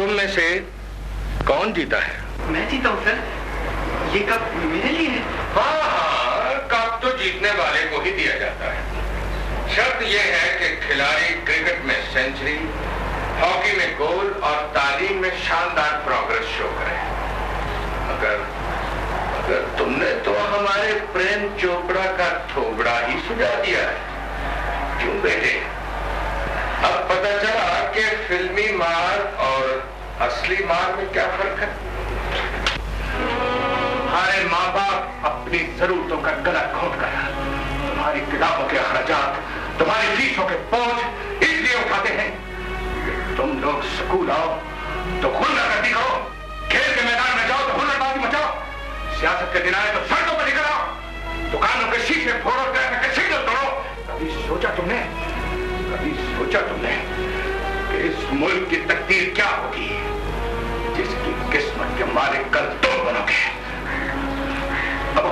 तुम में से कौन जीता है? मैं जीता हूँ सर। ये कप मेरे लिए है। हाँ, कप तो जीतने वाले को ही दिया जाता है। शर्त यह है कि खिलाड़ी क्रिकेट में सेंचुरी, हॉकी में गोल और तालीम में शानदार प्रोग्रेस शो करे। अगर तुमने तो हमारे प्रेम चोपड़ा का थोबड़ा ही सुझा दिया है। क्यों बेटे? अब पता चला कि फिल्मी मार और असली मार में क्या फर्क है। हमारे माँ बाप अपनी जरूरतों का गला घोंट कर तुम्हारी किताबों के अखराजात, तुम्हारी फीसों के बोझ इसलिए उठाते हैं। तुम लोग स्कूल आओ तो हुल्लड़बाजी करो, खेल के मैदान में जाओ तो हुल्लड़बाजी मचाओ, सियासत के दिन आए तो सड़कों पर निकल आओ, दुकानों के शीशे फोड़ो, ट्रैफिक के सिग्नल तोड़ो। कभी सोचा तुमने कि इस मुल्क की तकदीर क्या होगी, जिसकी किस्मत के मालिक कल तुम बनोगे? अब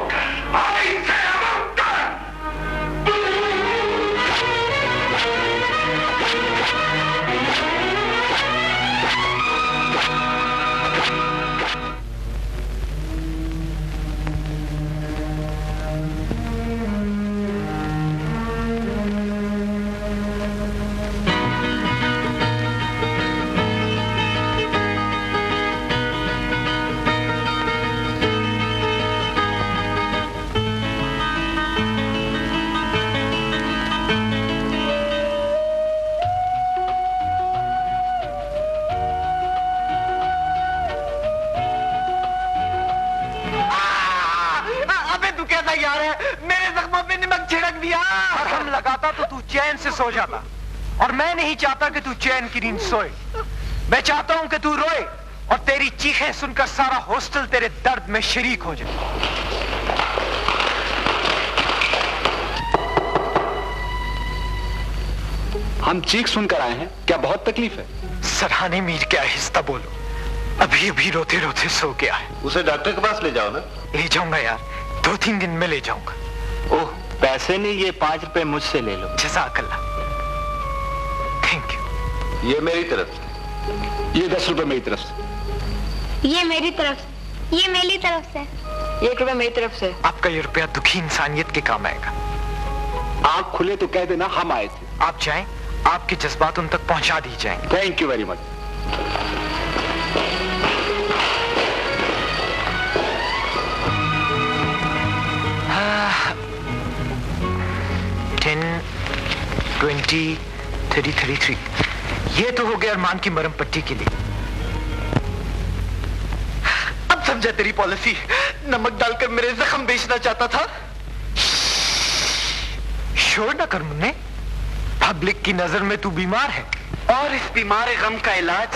चैन से सो जाता, और मैं नहीं चाहता कि तू चैन की नींद सोए। मैं चाहता हूं कि तू रोए और तेरी चीखें सुनकर सारा हॉस्टल तेरे दर्द में शरीक हो जाए। हम चीख सुनकर आए हैं, क्या बहुत तकलीफ है? सरहाने मीर के आहिस्ता बोलो, अभी अभी रोते रोते सो गया है। उसे डॉक्टर के पास ले जाओ ना। ले जाऊंगा यार, 2-3 दिन में ले जाऊंगा। ओह, पैसे नहीं, ये 5 रुपए मुझसे ले लो। जज़ाकल्लाह, थैंक यू। ये मेरी तरफ से। ये 10 रुपए मेरी तरफ से। ये मेरी तरफ से। ये मेरी तरफ से। ये 1 रुपया मेरी तरफ से। आपका ये रुपया दुखी इंसानियत के काम आएगा। आंख खुले तो कह देना हम आए थे। आप जाएं, आपके जज्बात उन तक पहुंचा दी जाएंगे। Thank you very much. हाँ, 10, 20, 30, 33। ये तो हो गया अरमान की मरहम पट्टी के लिए। अब समझा तेरी पॉलिसी। नमक डालकर मेरे जख्म बेचना चाहता था। शोर न कर मुन्ने, पब्लिक की नजर में तू बीमार है, और इस बीमार गम का इलाज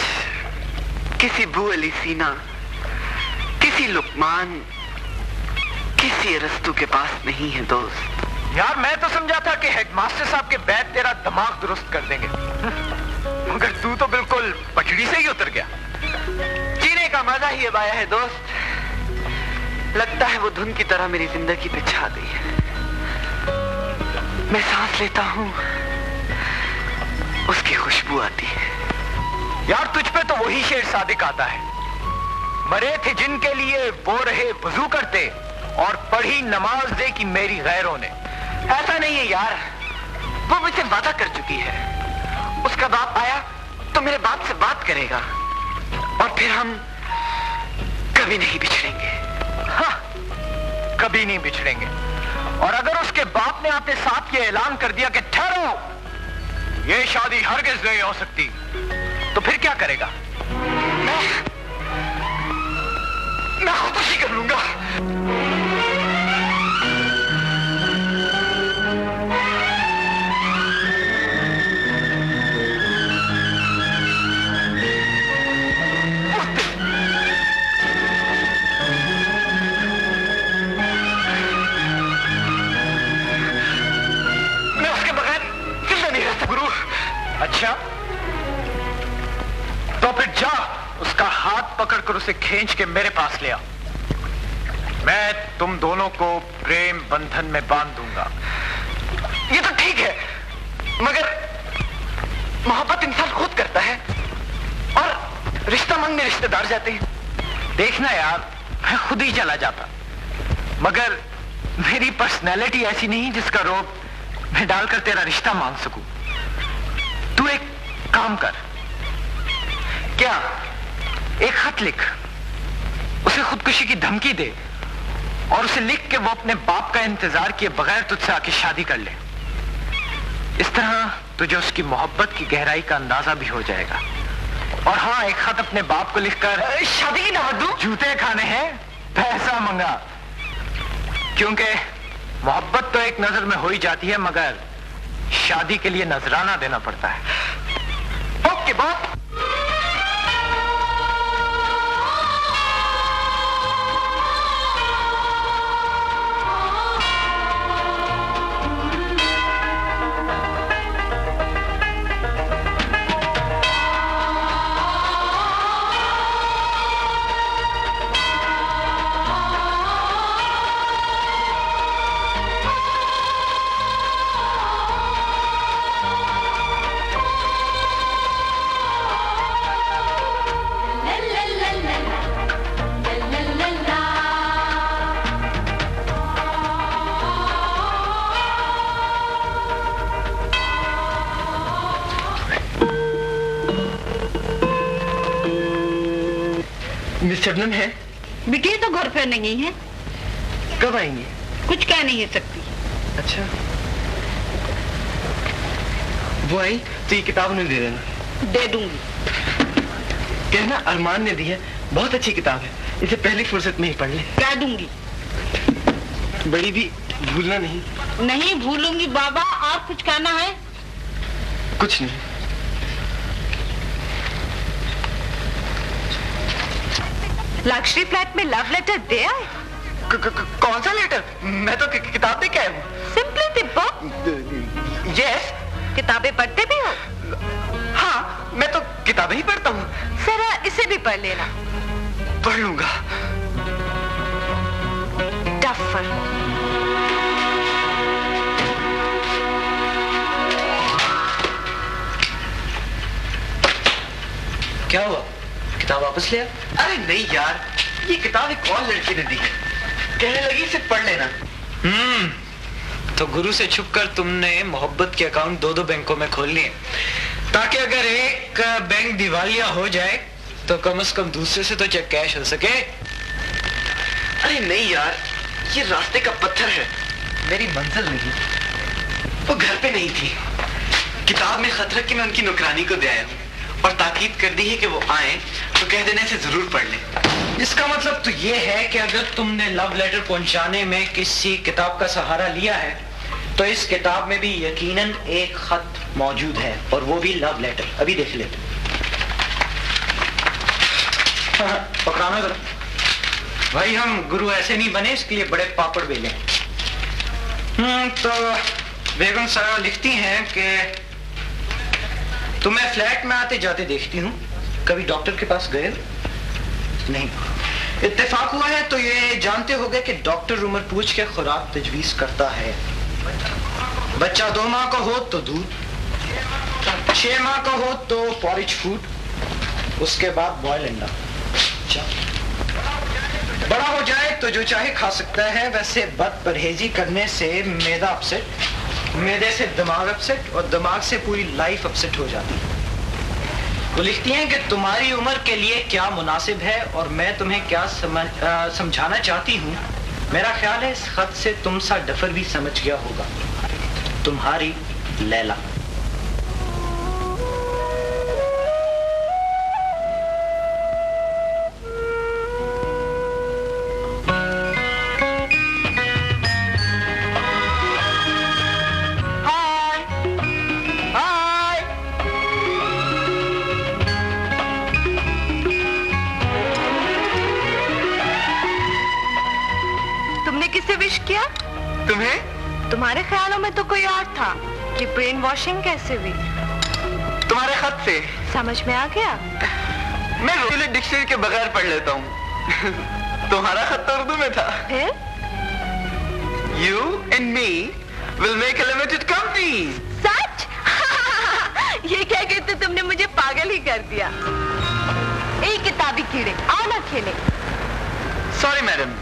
किसी बू अली सीना, किसी लुकमान, किसी अरस्तु के पास नहीं है दोस्त। यार मैं तो समझा था कि हेडमास्टर साहब के बैग तेरा दिमाग दुरुस्त कर देंगे, मगर तू तो बिल्कुल पटड़ी से ही उतर गया। जीने का मजा ही अब आया है दोस्त। लगता है वो धुन की तरह मेरी जिंदगी पे छा गई है। मैं सांस लेता हूँ, उसकी खुशबू आती है। यार तुझ पे तो वही शेर सादिक आता है, मरे थे जिनके लिए वो रहे वजू करते और पढ़ी नमाज दे की मेरी गैरों ने। ऐसा नहीं है यार, वो मुझसे वादा कर चुकी है। उसका बाप आया तो मेरे बाप से बात करेगा और फिर हम कभी नहीं बिछड़ेंगे। हाँ, कभी नहीं बिछड़ेंगे। और अगर उसके बाप ने आते साथ ये ऐलान कर दिया कि ठहरो, ये शादी हरगिज नहीं हो सकती, तो फिर क्या करेगा? मैं खुदकुशी कर लूंगा। मैं उसके बगैर जिंदा नहीं रह सकता गुरु। अच्छा, तो फिर जा, उसका हाथ पकड़कर उसे खींच के मेरे पास ले आ। मैं तुम दोनों को प्रेम बंधन में बांध दूंगा। ये तो ठीक है, मगर मोहब्बत इंसान खुद करता है और रिश्ता मांगने रिश्तेदार जाते हैं। देखना यार, मैं खुद ही चला जाता, मगर मेरी पर्सनैलिटी ऐसी नहीं जिसका रोब मैं डालकर तेरा रिश्ता मांग सकूं। तू एक काम कर, क्या एक खत लिख, उसे खुदकुशी की धमकी दे और उसे लिख के वो अपने बाप का इंतजार किए बगैर तुझसे आके शादी कर ले। इस तरह तुझे उसकी मोहब्बत की गहराई का अंदाजा भी हो जाएगा। और हाँ, एक खत अपने बाप को लिखकर शादी की दावत दूं? जूते खाने हैं, पैसा मंगा, क्योंकि मोहब्बत तो एक नजर में हो ही जाती है, मगर शादी के लिए नजराना देना पड़ता है। ओके बाप। शबनम है? बिटिया तो घर पे नहीं है। कब आएंगे? कुछ कह नहीं सकती। अच्छा, वो आई तो ये किताब उन्हें दे देना। दे दूंगी। कहना अरमान ने दी है, बहुत अच्छी किताब है, इसे पहली फुर्सत में ही पढ़ ले। कह दूंगी। बड़ी भी भूलना नहीं। नहीं भूलूंगी बाबा। आप कुछ कहना है? कुछ नहीं। लक्ष्मी फ्लैट में लव लेटर दे आए? कौन सा लेटर? मैं तो किताब देख के आया हूँ। Simply the book. यस। किताबें पढ़ते भी हो? हाँ, मैं तो किताबें ही पढ़ता हूँ। जरा इसे भी पढ़ लेना। पढ़ लूंगा। डफर। क्या हुआ? किताब वापस लिया? अरे नहीं यार, ये किताब एक और लड़की ने दी है, कहने लगी इसे पढ़ लेना। तो गुरु से छुपकर तुमने मोहब्बत के अकाउंट दो बैंकों में खोल लिए, ताकि अगर एक बैंक दिवालिया हो जाए तो कम से कम दूसरे से तो चेक कैश हो सके। अरे नहीं यार, ये रास्ते का पत्थर है, मेरी मंजिल नहीं। वो घर पे नहीं थी, किताब में खत रख के मैं उनकी नौकरानी को दे आया हूँ और ताकीद कर दी है कि वो आए तो कह देने से जरूर पढ़ लें। इसका मतलब तो ये है कि अगर तुमने लव लेटर पहुंचाने में किसी किताब का सहारा लिया है तो इस किताब में भी यकीनन एक खत मौजूद है, और वो भी लव लेटर। अभी देख लेते। पकड़ाना जरा भाई, हम गुरु ऐसे नहीं बने, इसके लिए बड़े पापड़ बेले। तो बेगम सारा लिखती हैं कि तुम्हें फ्लैट में आते जाते देखती हूँ, कभी डॉक्टर के पास गए? नहीं। इत्तेफाक हुआ है तो ये जानते हो गए कि डॉक्टर उम्र पूछ के खुराक तजवीज करता है। बच्चा 2 माह का हो तो दूध, 6 माह का हो तो पॉरिज फूड, उसके बाद बॉयल अंडा। बड़ा हो जाए तो जो चाहे खा सकता है। वैसे बद परहेजी करने से मैदा अपसेट, मैदे से दिमाग अपसेट और दिमाग से पूरी लाइफ अपसेट हो जाती है। वो लिखती हैं कि तुम्हारी उम्र के लिए क्या मुनासिब है और मैं तुम्हें क्या समझाना चाहती हूँ। मेरा ख्याल है इस खत से तुम सा डफर भी समझ गया होगा। तुम्हारी लैला। तुम्हें? तुम्हारे ख्यालों में तो कोई और था। कि ब्रेन वॉशिंग कैसे हुई? तुम्हारे खत से। समझ में आ गया? मैं रोज़ डिक्शनरी के बगैर पढ़ लेता हूँ। तुम्हारा खत तो उर्दू में था। फिर? You and me will make a limited company. सच? ये क्या कहते, तुमने मुझे पागल ही कर दिया। किताबी कीड़े, आओ ना खेले। सॉरी मैडम,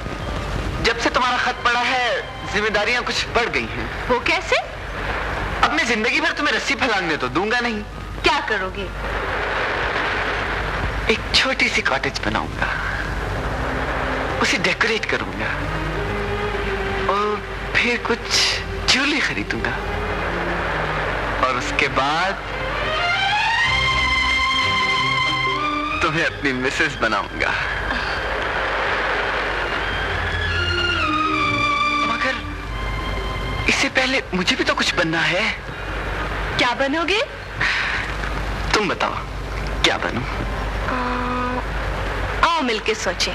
जब से तुम्हारा खत पड़ा है जिम्मेदारियां कुछ बढ़ गई हैं। वो कैसे? अब मैं जिंदगी भर तुम्हें रस्सी फैलाने तो दूंगा नहीं। क्या करोगे? एक छोटी सी कॉटेज बनाऊंगा, उसे डेकोरेट करूंगा और फिर कुछ ज्वेलरी खरीदूंगा और उसके बाद तुम्हें अपनी मिसेस बनाऊंगा। मगर इससे पहले मुझे भी तो कुछ बनना है। क्या बनोगे? तुम बताओ क्या बनूं? आओ मिलके सोचें।